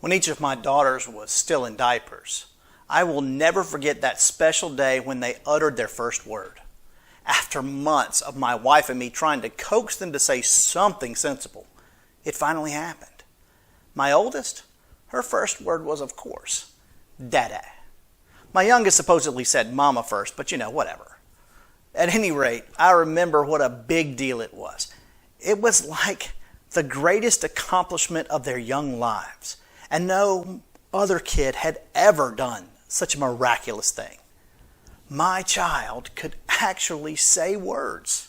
When each of my daughters was still in diapers, I will never forget that special day when they uttered their first word. After months of my wife and me trying to coax them to say something sensible, it finally happened. My oldest, her first word was, of course, Dada. My youngest supposedly said Mama first, but whatever. At any rate, I remember what a big deal it was. It was like the greatest accomplishment of their young lives, and no other kid had ever done such a miraculous thing. My child could actually say words.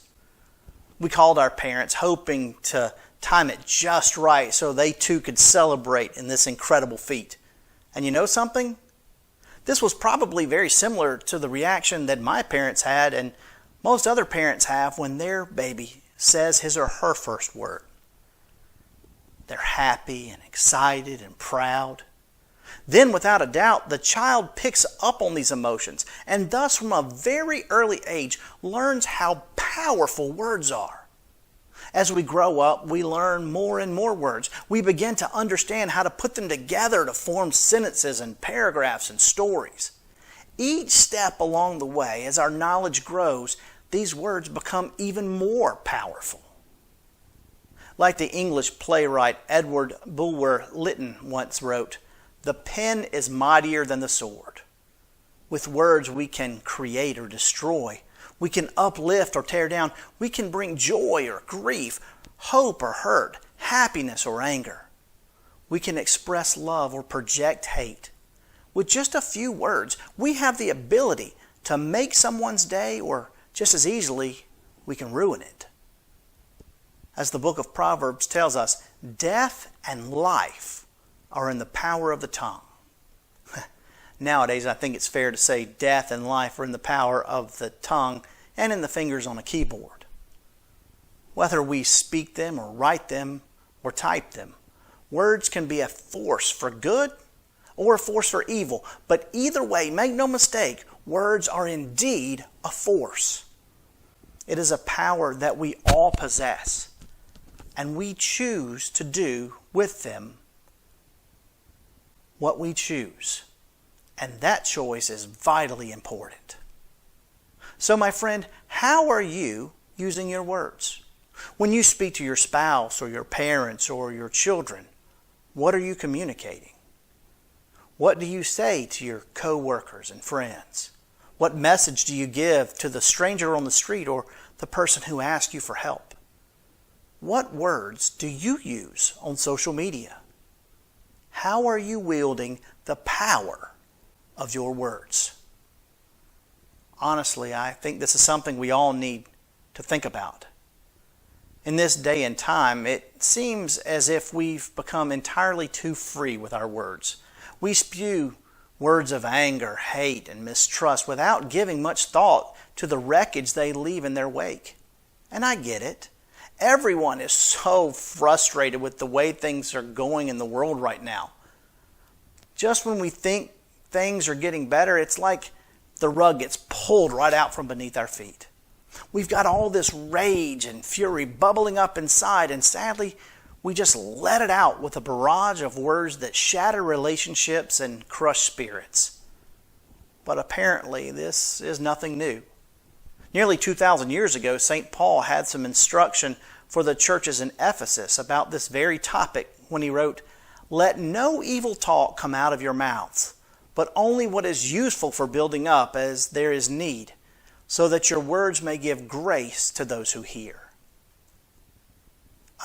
We called our parents, hoping to time it just right so they too could celebrate in this incredible feat. And you know something? This was probably very similar to the reaction that my parents had and most other parents have when their baby says his or her first word. They're happy and excited and proud. Then, without a doubt, the child picks up on these emotions and thus from a very early age learns how powerful words are. As we grow up, we learn more and more words. We begin to understand how to put them together to form sentences and paragraphs and stories. Each step along the way, as our knowledge grows, these words become even more powerful. Like the English playwright Edward Bulwer Lytton once wrote, "The pen is mightier than the sword." With words we can create or destroy. We can uplift or tear down. We can bring joy or grief, hope or hurt, happiness or anger. We can express love or project hate. With just a few words, we have the ability to make someone's day, or just as easily, we can ruin it. As the book of Proverbs tells us, death and life are in the power of the tongue. Nowadays, I think it's fair to say death and life are in the power of the tongue and in the fingers on a keyboard. Whether we speak them or write them or type them, words can be a force for good or a force for evil. But either way, make no mistake, words are indeed a force. It is a power that we all possess, and we choose to do with them what we choose. And that choice is vitally important. So, my friend, how are you using your words? When you speak to your spouse or your parents or your children, what are you communicating? What do you say to your co-workers and friends? What message do you give to the stranger on the street or the person who asks you for help? What words do you use on social media? How are you wielding the power of your words? Honestly, I think this is something we all need to think about. In this day and time, it seems as if we've become entirely too free with our words. We spew words of anger, hate, and mistrust without giving much thought to the wreckage they leave in their wake. And I get it. Everyone is so frustrated with the way things are going in the world right now. Just when we think things are getting better, it's like the rug gets pulled right out from beneath our feet. We've got all this rage and fury bubbling up inside, and sadly, we just let it out with a barrage of words that shatter relationships and crush spirits. But apparently, this is nothing new. Nearly 2,000 years ago, St. Paul had some instruction for the churches in Ephesus about this very topic when he wrote, "Let no evil talk come out of your mouths, but only what is useful for building up as there is need, so that your words may give grace to those who hear."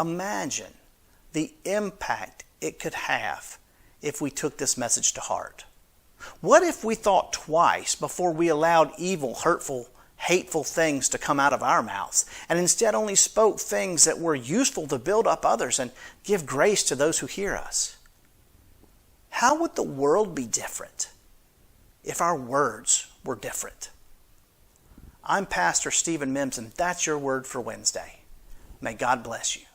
Imagine the impact it could have if we took this message to heart. What if we thought twice before we allowed evil, hurtful, hateful things to come out of our mouths, and instead only spoke things that were useful to build up others and give grace to those who hear us? How would the world be different if our words were different? I'm Pastor Stephen Mims, and that's your word for Wednesday. May God bless you.